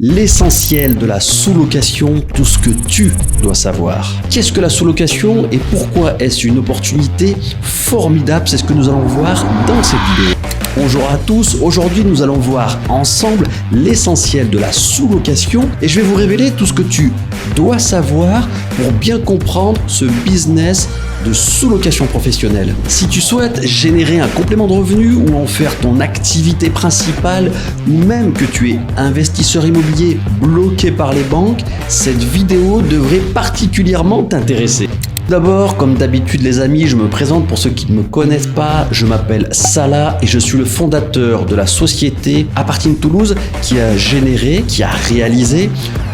L'essentiel de la sous-location, tout ce que tu dois savoir. Qu'est-ce que la sous-location et pourquoi est-ce une opportunité formidable? C'est ce que nous allons voir dans cette vidéo. Bonjour à tous, aujourd'hui nous allons voir ensemble l'essentiel de la sous-location et je vais vous révéler tout ce que tu dois savoir pour bien comprendre ce business de sous-location professionnelle. Si tu souhaites générer un complément de revenu ou en faire ton activité principale ou même que tu es investisseur immobilier bloqué par les banques, cette vidéo devrait particulièrement t'intéresser. D'abord, comme d'habitude les amis, je me présente pour ceux qui ne me connaissent pas. Je m'appelle Salah et je suis le fondateur de la société Apartine Toulouse qui a réalisé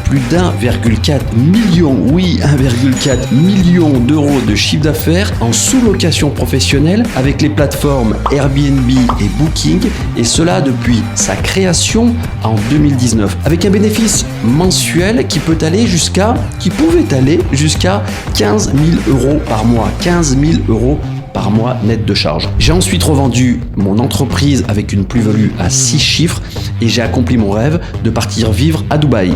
plus d'1,4 million, oui 1,4 million d'euros de chiffre d'affaires en sous-location professionnelle avec les plateformes Airbnb et Booking et cela depuis sa création en 2019 avec un bénéfice mensuel qui pouvait aller jusqu'à 15 000 euros par mois, 15 000 euros par mois net de charge. J'ai ensuite revendu mon entreprise avec une plus-value à 6 chiffres et j'ai accompli mon rêve de partir vivre à Dubaï.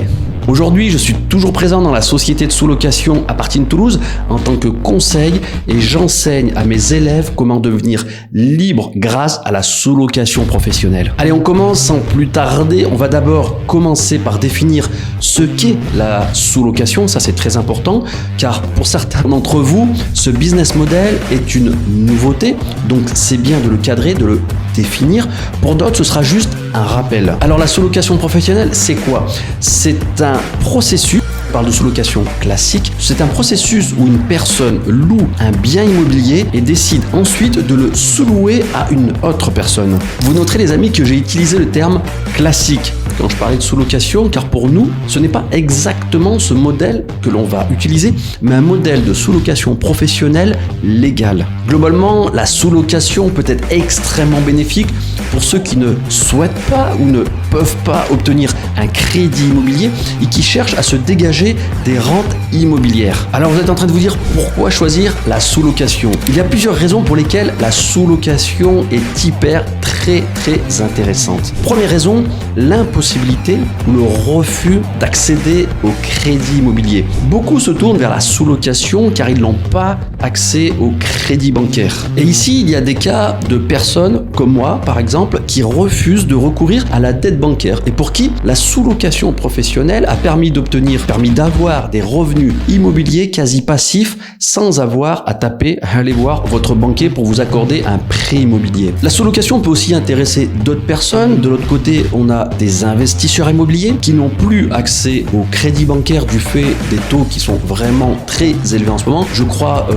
Aujourd'hui, je suis toujours présent dans la société de sous-location Apartine Toulouse en tant que conseil et j'enseigne à mes élèves comment devenir libre grâce à la sous-location professionnelle. Allez, on commence sans plus tarder. On va d'abord commencer par définir ce qu'est la sous-location. Ça, c'est très important car pour certains d'entre vous, ce business model est une nouveauté. Donc, c'est bien de le cadrer, de le définir. Pour d'autres, ce sera juste un rappel. Alors, la sous-location professionnelle, c'est quoi? C'est un processus, on parle de sous-location classique, c'est un processus où une personne loue un bien immobilier et décide ensuite de le sous-louer à une autre personne. Vous noterez les amis que j'ai utilisé le terme classique quand je parlais de sous-location car pour nous, ce n'est pas exactement ce modèle que l'on va utiliser, mais un modèle de sous-location professionnelle légale. Globalement, la sous-location peut être extrêmement bénéfique pour ceux qui ne souhaitent pas ou ne peuvent pas obtenir un crédit immobilier et qui cherchent à se dégager des rentes immobilières. Alors vous êtes en train de vous dire pourquoi choisir la sous-location? Il y a plusieurs raisons pour lesquelles la sous-location est très intéressante. Première raison, l'impossibilité ou le refus d'accéder au crédit immobilier. Beaucoup se tournent vers la sous-location car ils n'ont pas accès au crédit bancaire. Et ici, il y a des cas de personnes comme moi, par exemple, qui refusent de recourir à la dette bancaire et pour qui la sous-location professionnelle a permis d'avoir des revenus immobiliers quasi passifs sans avoir à aller voir votre banquier pour vous accorder un prêt immobilier. La sous-location peut aussi intéresser d'autres personnes. De l'autre côté, on a des investisseurs immobiliers qui n'ont plus accès au crédit bancaire du fait des taux qui sont vraiment très élevés en ce moment. Je crois,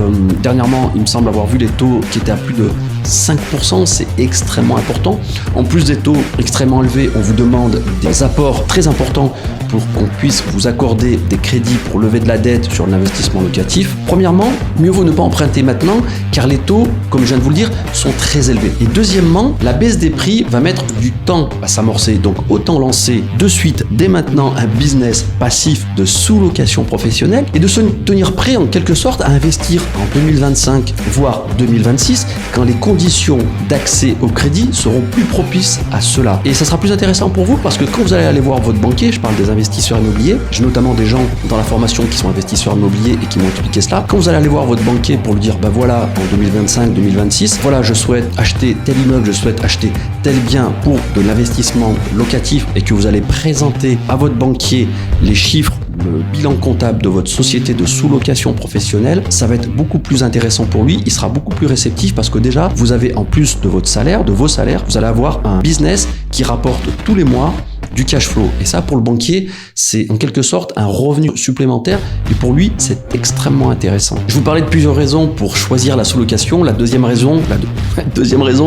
dernièrement, il me semble avoir vu les taux qui étaient à plus de 5%, c'est extrêmement important. En plus des taux extrêmement élevés, on vous demande des apports très importants pour qu'on puisse vous accorder des crédits pour lever de la dette sur l'investissement locatif. Premièrement, mieux vaut ne pas emprunter maintenant car les taux, comme je viens de vous le dire, sont très élevés. Et deuxièmement, la baisse des prix va mettre du temps à s'amorcer. Donc autant lancer de suite, dès maintenant, un business passif de sous-location professionnelle et de se tenir prêt en quelque sorte à investir en 2025, voire 2026, quand les conditions d'accès au crédit seront plus propices à cela. Et ça sera plus intéressant pour vous parce que quand vous allez aller voir votre banquier, je parle des investisseurs immobiliers, j'ai notamment des gens dans la formation qui sont investisseurs immobiliers et qui m'ont expliqué cela. Quand vous allez aller voir votre banquier pour lui dire, bah voilà, en 2025-2026, voilà, je souhaite acheter tel immeuble, je souhaite acheter tel bien pour de l'investissement locatif et que vous allez présenter à votre banquier les chiffres, le bilan comptable de votre société de sous-location professionnelle, ça va être beaucoup plus intéressant pour lui, il sera beaucoup plus réceptif parce que déjà, vous avez en plus de votre salaire, de vos salaires, vous allez avoir un business qui rapporte tous les mois du cash flow. Et ça, pour le banquier, c'est en quelque sorte un revenu supplémentaire et pour lui, c'est extrêmement intéressant. Je vous parlais de plusieurs raisons pour choisir la sous-location. La deuxième raison,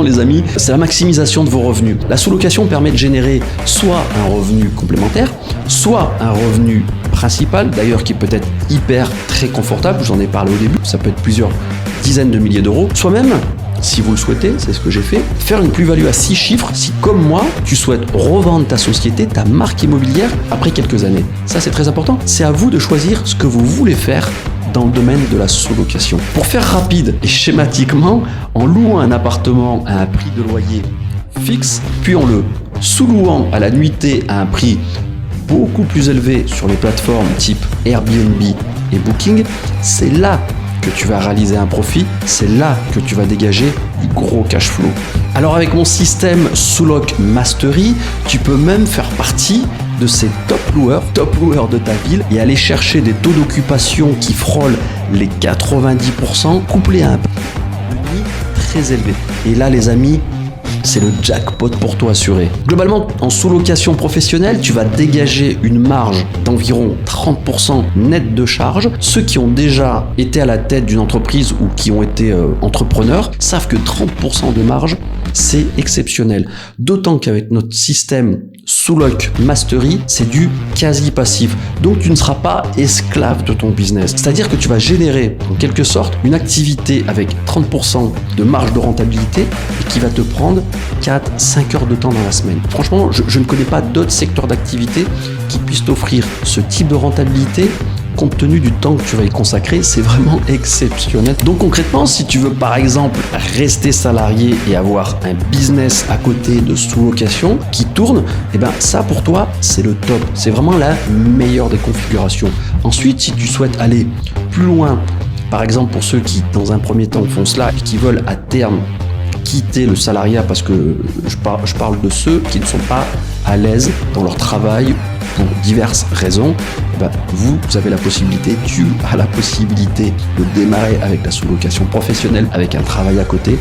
les amis, c'est la maximisation de vos revenus. La sous-location permet de générer soit un revenu complémentaire, soit un revenu principal, d'ailleurs qui peut être très confortable, je vous en ai parlé au début, ça peut être plusieurs dizaines de milliers d'euros, soit même, si vous le souhaitez, c'est ce que j'ai fait, faire une plus-value à 6 chiffres si, comme moi, tu souhaites revendre ta société, ta marque immobilière après quelques années. Ça, c'est très important. C'est à vous de choisir ce que vous voulez faire dans le domaine de la sous-location. Pour faire rapide et schématiquement, en louant un appartement à un prix de loyer fixe, puis en le sous-louant à la nuitée à un prix beaucoup plus élevés sur les plateformes type Airbnb et Booking, c'est là que tu vas réaliser un profit, c'est là que tu vas dégager du gros cash flow. Alors avec mon système Sous-Loc Mastery, tu peux même faire partie de ces top loueurs de ta ville et aller chercher des taux d'occupation qui frôlent les 90%, couplés à un prix très élevé. Et là les amis, c'est le jackpot pour toi assuré. Globalement, en sous-location professionnelle, tu vas dégager une marge d'environ 30% net de charge. Ceux qui ont déjà été à la tête d'une entreprise ou qui ont été entrepreneurs savent que 30% de marge, c'est exceptionnel. D'autant qu'avec notre système Sous-Loc Mastery, c'est du quasi passif. Donc tu ne seras pas esclave de ton business. C'est-à-dire que tu vas générer en quelque sorte une activité avec 30% de marge de rentabilité et qui va te prendre 4-5 heures de temps dans la semaine. Franchement, je ne connais pas d'autres secteurs d'activité qui puissent t'offrir ce type de rentabilité. Compte tenu du temps que tu vas y consacrer, c'est vraiment exceptionnel. Donc concrètement, si tu veux par exemple rester salarié et avoir un business à côté de sous-location qui tourne, et ben ça pour toi, c'est le top. C'est vraiment la meilleure des configurations. Ensuite, si tu souhaites aller plus loin, par exemple pour ceux qui dans un premier temps font cela et qui veulent à terme quitter le salariat, parce que je parle de ceux qui ne sont pas à l'aise dans leur travail pour diverses raisons, vous avez la possibilité, tu as la possibilité de démarrer avec la sous-location professionnelle avec un travail à côté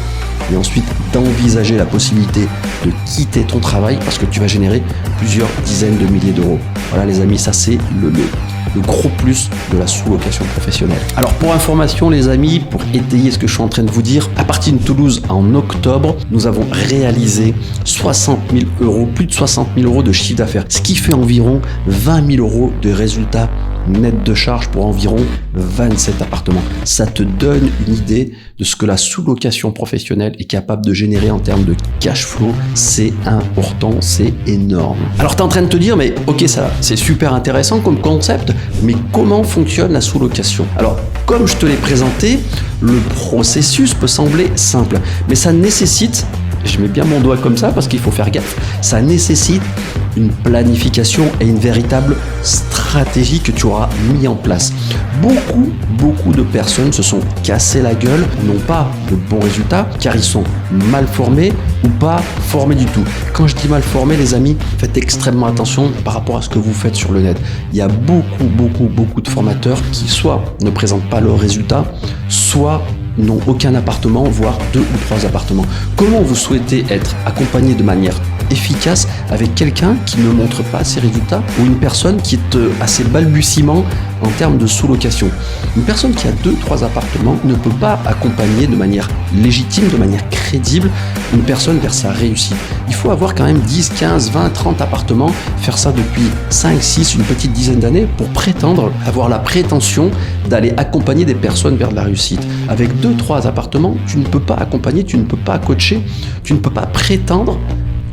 et ensuite d'envisager la possibilité de quitter ton travail parce que tu vas générer plusieurs dizaines de milliers d'euros. Voilà les amis, ça c'est le gros plus de la sous-location professionnelle. Alors pour information les amis, pour étayer ce que je suis en train de vous dire, à partir de Toulouse en octobre, nous avons réalisé 60 000 euros, plus de 60 000 euros de chiffre d'affaires, ce qui fait environ 20 000 euros de résultats net de charge pour environ 27 appartements. Ça te donne une idée de ce que la sous-location professionnelle est capable de générer en termes de cash flow. C'est important, c'est énorme. Alors tu es en train de te dire, mais ok, ça c'est super intéressant comme concept, mais comment fonctionne la sous-location? Alors comme je te l'ai présenté, le processus peut sembler simple, mais ça nécessite, je mets bien mon doigt comme ça parce qu'il faut faire gaffe, ça nécessite une planification et une véritable stratégie que tu auras mis en place. Beaucoup de personnes se sont cassées la gueule, n'ont pas de bons résultats car ils sont mal formés ou pas formés du tout. Quand je dis mal formés, les amis, faites extrêmement attention par rapport à ce que vous faites sur le net. Il y a beaucoup de formateurs qui soit ne présentent pas leurs résultats, soit n'ont aucun appartement, voire 2 ou 3 appartements. Comment vous souhaitez être accompagné de manière efficace avec quelqu'un qui ne montre pas ses résultats ou une personne qui est à ses balbutiements en termes de sous-location? Une personne qui a 2-3 appartements ne peut pas accompagner de manière légitime, de manière crédible, une personne vers sa réussite. Il faut avoir quand même 10, 15, 20, 30 appartements, faire ça depuis 5, 6, une petite dizaine d'années pour prétendre, avoir la prétention d'aller accompagner des personnes vers de la réussite. Avec 2-3 appartements, tu ne peux pas accompagner, tu ne peux pas coacher, tu ne peux pas prétendre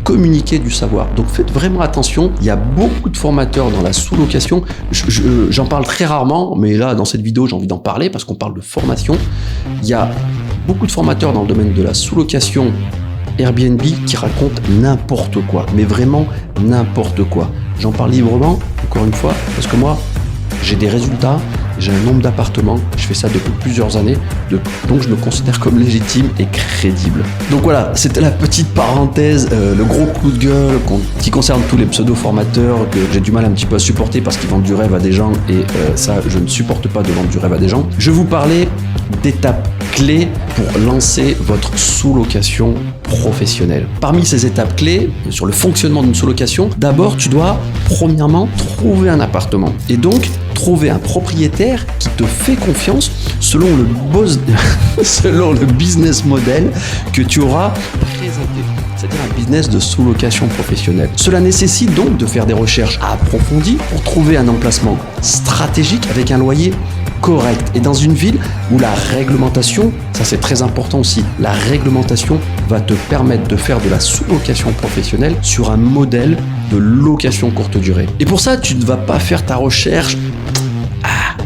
communiquer du savoir. Donc faites vraiment attention, il y a beaucoup de formateurs dans la sous-location, j'en parle très rarement, mais là dans cette vidéo j'ai envie d'en parler parce qu'on parle de formation. Il y a beaucoup de formateurs dans le domaine de la sous-location Airbnb qui racontent n'importe quoi, mais vraiment n'importe quoi. J'en parle librement, encore une fois, parce que moi j'ai des résultats, j'ai un nombre d'appartements, je fais ça depuis plusieurs années, donc je me considère comme légitime et crédible. Donc voilà, c'était la petite parenthèse, le gros coup de gueule qui concerne tous les pseudo-formateurs que j'ai du mal un petit peu à supporter parce qu'ils vendent du rêve à des gens et ça, je ne supporte pas de vendre du rêve à des gens. Je vous parlais d'étapes clés pour lancer votre sous-location professionnelle. Parmi ces étapes clés sur le fonctionnement d'une sous-location, d'abord tu dois premièrement trouver un appartement et donc trouver un propriétaire qui te fait confiance selon le business model que tu auras présenté, c'est-à-dire un business de sous-location professionnelle. Cela nécessite donc de faire des recherches approfondies pour trouver un emplacement stratégique avec un loyer correct et dans une ville où la réglementation, ça c'est très important aussi, la réglementation va te permettre de faire de la sous-location professionnelle sur un modèle de location courte durée. Et pour ça, tu ne vas pas faire ta recherche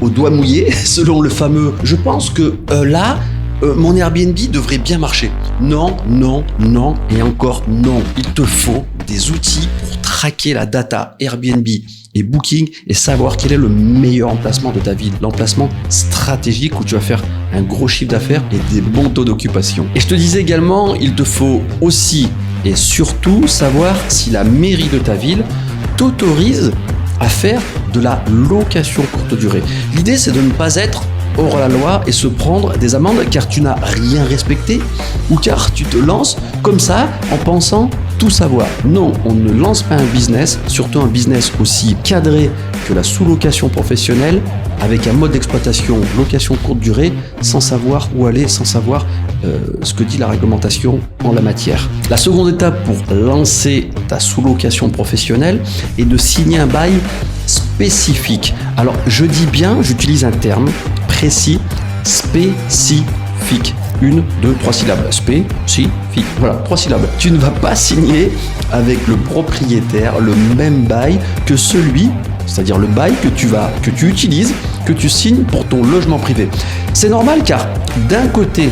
au doigt mouillé, selon le fameux « je pense que mon Airbnb devrait bien marcher ». Non et encore non. Il te faut des outils pour traquer la data Airbnb et Booking et savoir quel est le meilleur emplacement de ta ville, l'emplacement stratégique où tu vas faire un gros chiffre d'affaires et des bons taux d'occupation. Et je te disais également, il te faut aussi et surtout savoir si la mairie de ta ville t'autorise à faire de la location courte durée. L'idée, c'est de ne pas être hors la loi et se prendre des amendes car tu n'as rien respecté ou car tu te lances comme ça en pensant tout savoir. Non, on ne lance pas un business, surtout un business aussi cadré que la sous-location professionnelle, avec un mode d'exploitation location courte durée, sans savoir où aller, sans savoir ce que dit la réglementation en la matière. La seconde étape pour lancer ta sous-location professionnelle est de signer un bail spécifique. Alors je dis bien, j'utilise un terme précis, spécifique. 1, 2, 3 syllabes. Spécifique. Voilà, 3 syllabes. Tu ne vas pas signer avec le propriétaire le même bail que celui, c'est-à-dire le bail que tu utilises, que tu signes pour ton logement privé. C'est normal car d'un côté,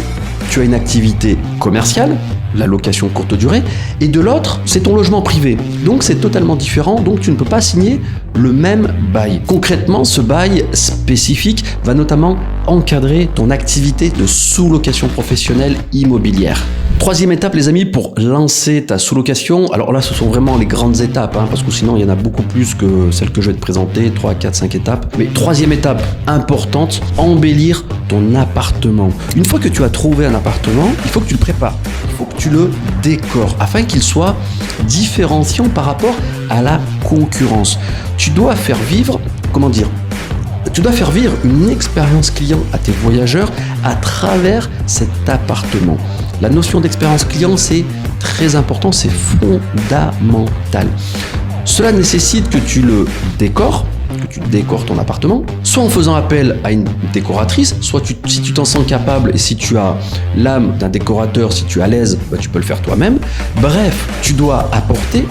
tu as une activité commerciale, la location courte durée, et de l'autre, c'est ton logement privé. Donc c'est totalement différent, donc tu ne peux pas signer le même bail. Concrètement, ce bail spécifique va notamment encadrer ton activité de sous-location professionnelle immobilière. Troisième étape, les amis, pour lancer ta sous-location. Alors là, ce sont vraiment les grandes étapes, parce que sinon, il y en a beaucoup plus que celles que je vais te présenter, 3, 4, 5 étapes. Mais troisième étape importante, embellir ton appartement. Une fois que tu as trouvé un appartement, il faut que tu le prépares. Il faut que tu le décores afin qu'il soit différenciant par rapport à la concurrence. Tu dois faire vivre, tu dois faire vivre une expérience client à tes voyageurs à travers cet appartement. La notion d'expérience client, c'est très important, c'est fondamental. Cela nécessite que tu le décores, que tu décores ton appartement, soit en faisant appel à une décoratrice, soit si tu t'en sens capable et si tu as l'âme d'un décorateur, si tu es à l'aise, tu peux le faire toi-même. Bref, tu dois apporter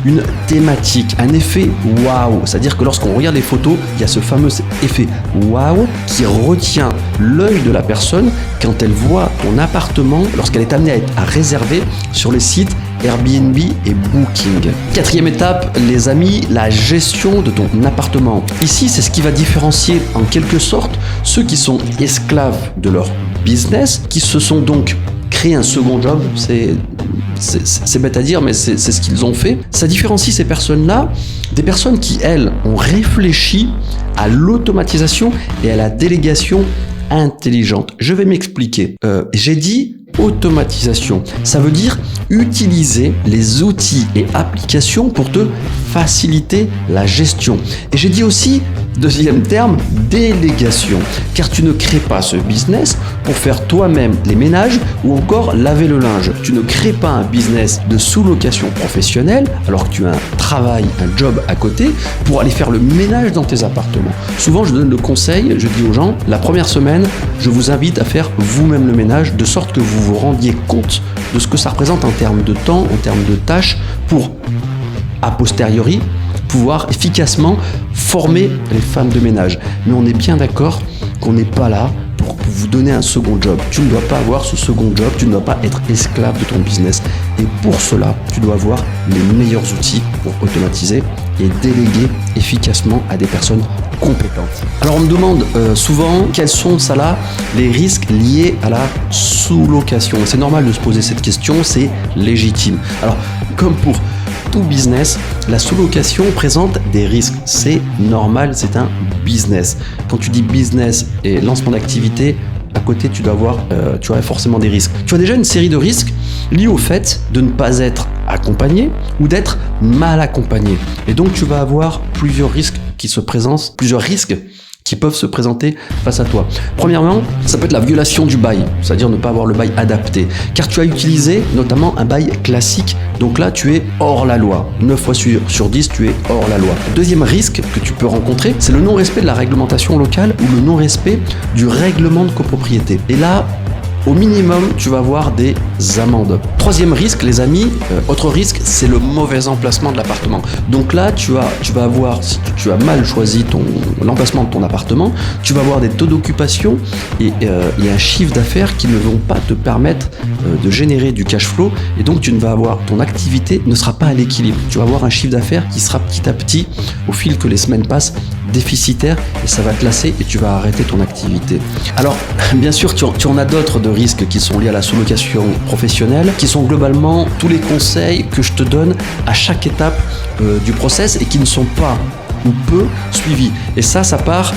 une thématique, un effet waouh. C'est-à-dire que lorsqu'on regarde les photos, il y a ce fameux effet waouh qui retient l'œil de la personne quand elle voit ton appartement, lorsqu'elle est amenée à réserver sur les sites Airbnb et Booking. Quatrième étape, les amis, la gestion de ton appartement. Ici, c'est ce qui va différencier en quelque sorte ceux qui sont esclaves de leur business, qui se sont donc créé un second job. C'est bête à dire, mais c'est ce qu'ils ont fait. Ça différencie ces personnes-là des personnes qui, elles, ont réfléchi à l'automatisation et à la délégation intelligente. Je vais m'expliquer. J'ai dit automatisation. Ça veut dire utiliser les outils et applications pour te faciliter la gestion. Et j'ai dit aussi, deuxième terme, délégation. Car tu ne crées pas ce business pour faire toi-même les ménages ou encore laver le linge. Tu ne crées pas un business de sous-location professionnelle alors que tu as un travail, un job à côté pour aller faire le ménage dans tes appartements. Souvent, je donne le conseil, je dis aux gens, la première semaine, je vous invite à faire vous-même le ménage de sorte que vous vous rendiez compte de ce que ça représente en termes de temps, en termes de tâches pour, a posteriori, pouvoir efficacement former les femmes de ménage. Mais on est bien d'accord qu'on n'est pas là pour vous donner un second job. Tu ne dois pas avoir ce second job, tu ne dois pas être esclave de ton business. Et pour cela, tu dois avoir les meilleurs outils pour automatiser et déléguer efficacement à des personnes compétentes. Alors on me demande souvent quels sont les risques liés à la sous-location. C'est normal de se poser cette question, c'est légitime. Alors comme pour tout business, la sous-location présente des risques. C'est normal, c'est un business. Quand tu dis business et lancement d'activité, à côté, tu aurais forcément des risques. Tu as déjà une série de risques liés au fait de ne pas être accompagné ou d'être mal accompagné. Et donc, tu vas avoir plusieurs risques qui peuvent se présenter face à toi. Premièrement, ça peut être la violation du bail, c'est-à-dire ne pas avoir le bail adapté, car tu as utilisé notamment un bail classique, donc là tu es hors la loi. 9 fois sur 10, tu es hors la loi. Deuxième risque que tu peux rencontrer, c'est le non-respect de la réglementation locale ou le non-respect du règlement de copropriété. Et là, au minimum, tu vas avoir des amendes. Troisième risque, les amis, autre risque, c'est le mauvais emplacement de l'appartement. Donc là, tu vas avoir, si tu as mal choisi l'emplacement de ton appartement, tu vas avoir des taux d'occupation et un chiffre d'affaires qui ne vont pas te permettre de générer du cash flow, et donc ton activité ne sera pas à l'équilibre. Tu vas avoir un chiffre d'affaires qui sera petit à petit, au fil que les semaines passent, déficitaire, et ça va te lasser et tu vas arrêter ton activité. Alors, bien sûr, tu en as d'autres de risques qui sont liés à la sous-location professionnelle, qui sont globalement tous les conseils que je te donne à chaque étape du process et qui ne sont pas ou peu suivis. Et ça part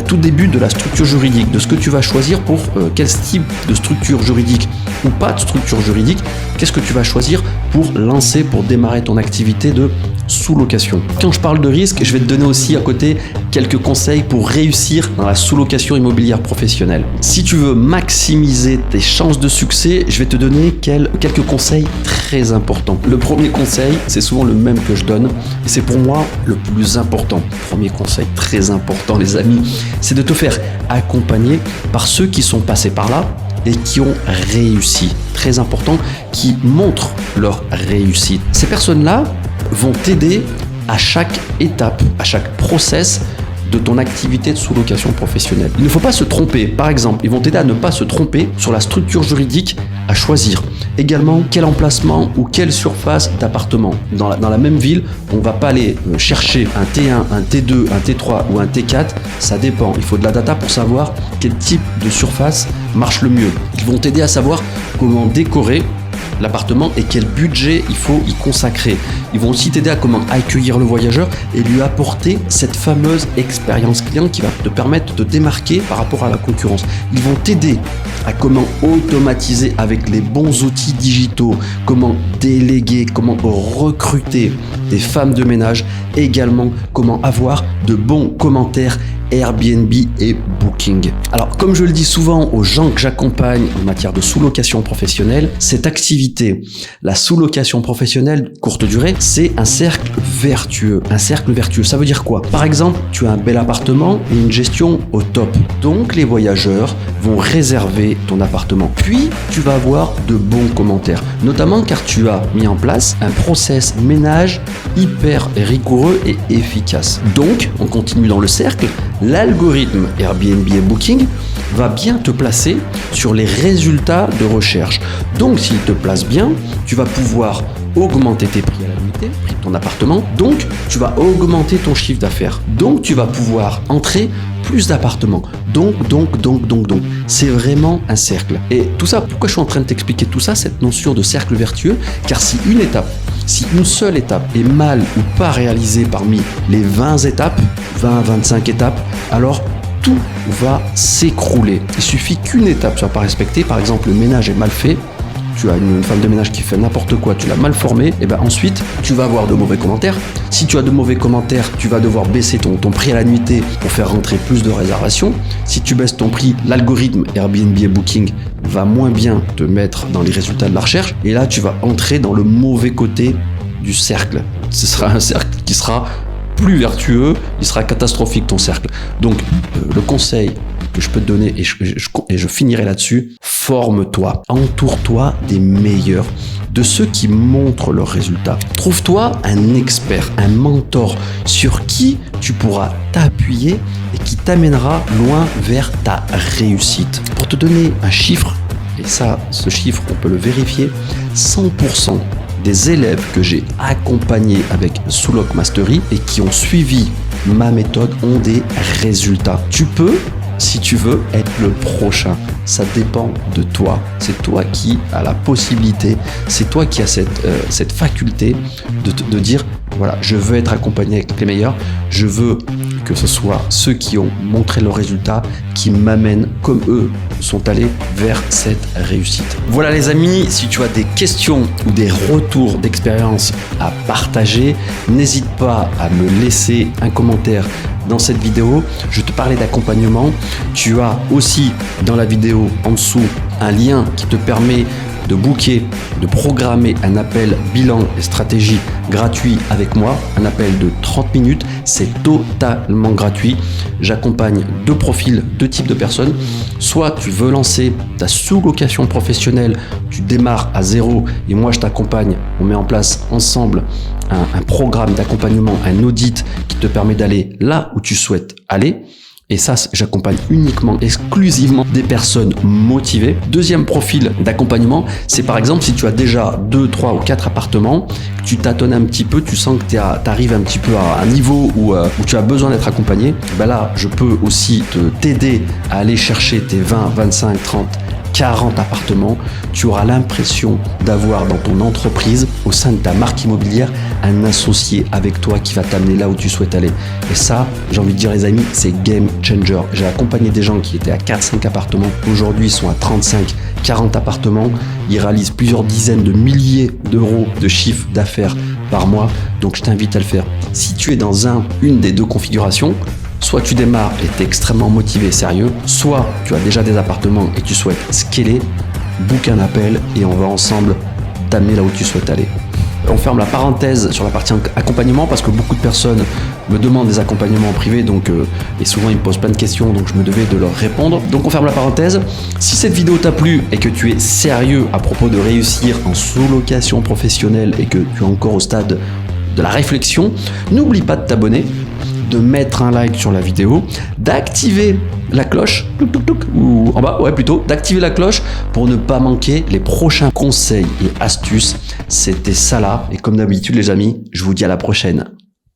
tout début de la structure juridique, de ce que tu vas choisir pour quel type de structure juridique ou pas de structure juridique, qu'est-ce que tu vas choisir pour démarrer ton activité de sous-location. Quand je parle de risque, je vais te donner aussi à côté quelques conseils pour réussir dans la sous-location immobilière professionnelle. Si tu veux maximiser tes chances de succès, je vais te donner quelques conseils très importants. Le premier conseil, c'est souvent le même que je donne et c'est pour moi le plus important. Premier conseil très important, les amis, c'est de te faire accompagner par ceux qui sont passés par là et qui ont réussi. Très important, qui montrent leur réussite. Ces personnes-là vont t'aider à chaque étape, à chaque process de ton activité de sous-location professionnelle. Il ne faut pas se tromper. Par exemple, ils vont t'aider à ne pas se tromper sur la structure juridique à choisir. Également, quel emplacement ou quelle surface d'appartement. Dans la même ville, on ne va pas aller chercher un T1, un T2, un T3 ou un T4. Ça dépend. Il faut de la data pour savoir quel type de surface marche le mieux. Ils vont t'aider à savoir comment décorer l'appartement et quel budget il faut y consacrer. Ils vont aussi t'aider à comment accueillir le voyageur et lui apporter cette fameuse expérience client qui va te permettre de te démarquer par rapport à la concurrence. Ils vont t'aider à comment automatiser avec les bons outils digitaux, comment déléguer, comment recruter des femmes de ménage, et également comment avoir de bons commentaires Airbnb et Booking. Alors, comme je le dis souvent aux gens que j'accompagne en matière de sous-location professionnelle, cette activité, la sous-location professionnelle courte durée, c'est un cercle vertueux. Un cercle vertueux, ça veut dire quoi? Par exemple, tu as un bel appartement et une gestion au top. Donc, les voyageurs vont réserver ton appartement. Puis, tu vas avoir de bons commentaires, notamment car tu as mis en place un process ménage hyper rigoureux et efficace. Donc, on continue dans le cercle. L'algorithme Airbnb et Booking va bien te placer sur les résultats de recherche. Donc, s'il te place bien, tu vas pouvoir augmenter tes prix à la nuitée, prix de ton appartement. Donc, tu vas augmenter ton chiffre d'affaires. Donc, tu vas pouvoir entrer plus d'appartements. Donc. C'est vraiment un cercle. Et tout ça, pourquoi je suis en train de t'expliquer tout ça, cette notion de cercle vertueux? Car si une seule étape est mal ou pas réalisée parmi les 20 étapes, 20-25 étapes, alors tout va s'écrouler. Il suffit qu'une étape soit pas respectée, par exemple le ménage est mal fait, tu as une femme de ménage qui fait n'importe quoi, tu l'as mal formée, et ben ensuite tu vas avoir de mauvais commentaires. Si tu as de mauvais commentaires, tu vas devoir baisser ton prix à la nuitée pour faire rentrer plus de réservations. Si tu baisses ton prix, l'algorithme Airbnb et Booking va moins bien te mettre dans les résultats de la recherche, et là tu vas entrer dans le mauvais côté du cercle. Ce sera un cercle qui sera plus vertueux, il sera catastrophique ton cercle. Donc le conseil que je peux te donner, et je finirai là-dessus, forme-toi, entoure-toi des meilleurs, de ceux qui montrent leurs résultats. Trouve-toi un expert, un mentor sur qui tu pourras t'appuyer et qui t'amènera loin vers ta réussite. Pour te donner un chiffre, et ça, ce chiffre, on peut le vérifier, 100% des élèves que j'ai accompagnés avec Sous-Loc Mastery et qui ont suivi ma méthode ont des résultats. Tu peux, si tu veux, être le prochain. Ça dépend de toi. C'est toi qui as la possibilité, c'est toi qui as cette faculté de dire, voilà, je veux être accompagné avec les meilleurs, je veux que ce soit ceux qui ont montré leurs résultats qui m'amènent comme eux sont allés vers cette réussite. Voilà les amis, si tu as des questions ou des retours d'expérience à partager, n'hésite pas à me laisser un commentaire dans cette vidéo. Je te parlais d'accompagnement. Tu as aussi dans la vidéo en dessous un lien qui te permet de booker, de programmer un appel bilan et stratégie gratuit avec moi, un appel de 30 minutes, c'est totalement gratuit. J'accompagne deux profils, deux types de personnes. Soit tu veux lancer ta sous-location professionnelle, tu démarres à zéro et moi je t'accompagne, on met en place ensemble un programme d'accompagnement, un audit qui te permet d'aller là où tu souhaites aller. Et ça, j'accompagne uniquement, exclusivement des personnes motivées. Deuxième profil d'accompagnement, c'est par exemple si tu as déjà 2, 3 ou 4 appartements, que tu tâtonnes un petit peu, tu sens que tu arrives un petit peu à un niveau où tu as besoin d'être accompagné. Ben là, je peux aussi t'aider à aller chercher tes 20, 25, 30, 40 appartements. Tu auras l'impression d'avoir dans ton entreprise, au sein de ta marque immobilière, un associé avec toi qui va t'amener là où tu souhaites aller. Et ça, j'ai envie de dire les amis, c'est game changer. J'ai accompagné des gens qui étaient à 4-5 appartements. Aujourd'hui, ils sont à 35, 40 appartements. Ils réalisent plusieurs dizaines de milliers d'euros de chiffre d'affaires par mois. Donc, je t'invite à le faire. Si tu es dans une des deux configurations, soit tu démarres et tu es extrêmement motivé et sérieux, soit tu as déjà des appartements et tu souhaites scaler, book un appel et on va ensemble t'amener là où tu souhaites aller. On ferme la parenthèse sur la partie accompagnement parce que beaucoup de personnes me demandent des accompagnements en privé et souvent ils me posent plein de questions, donc je me devais de leur répondre. Donc on ferme la parenthèse. Si cette vidéo t'a plu et que tu es sérieux à propos de réussir en sous-location professionnelle et que tu es encore au stade de la réflexion, n'oublie pas de t'abonner, de mettre un like sur la vidéo, d'activer la cloche, ou en bas, d'activer la cloche pour ne pas manquer les prochains conseils et astuces. C'était Salah, et comme d'habitude les amis, je vous dis à la prochaine.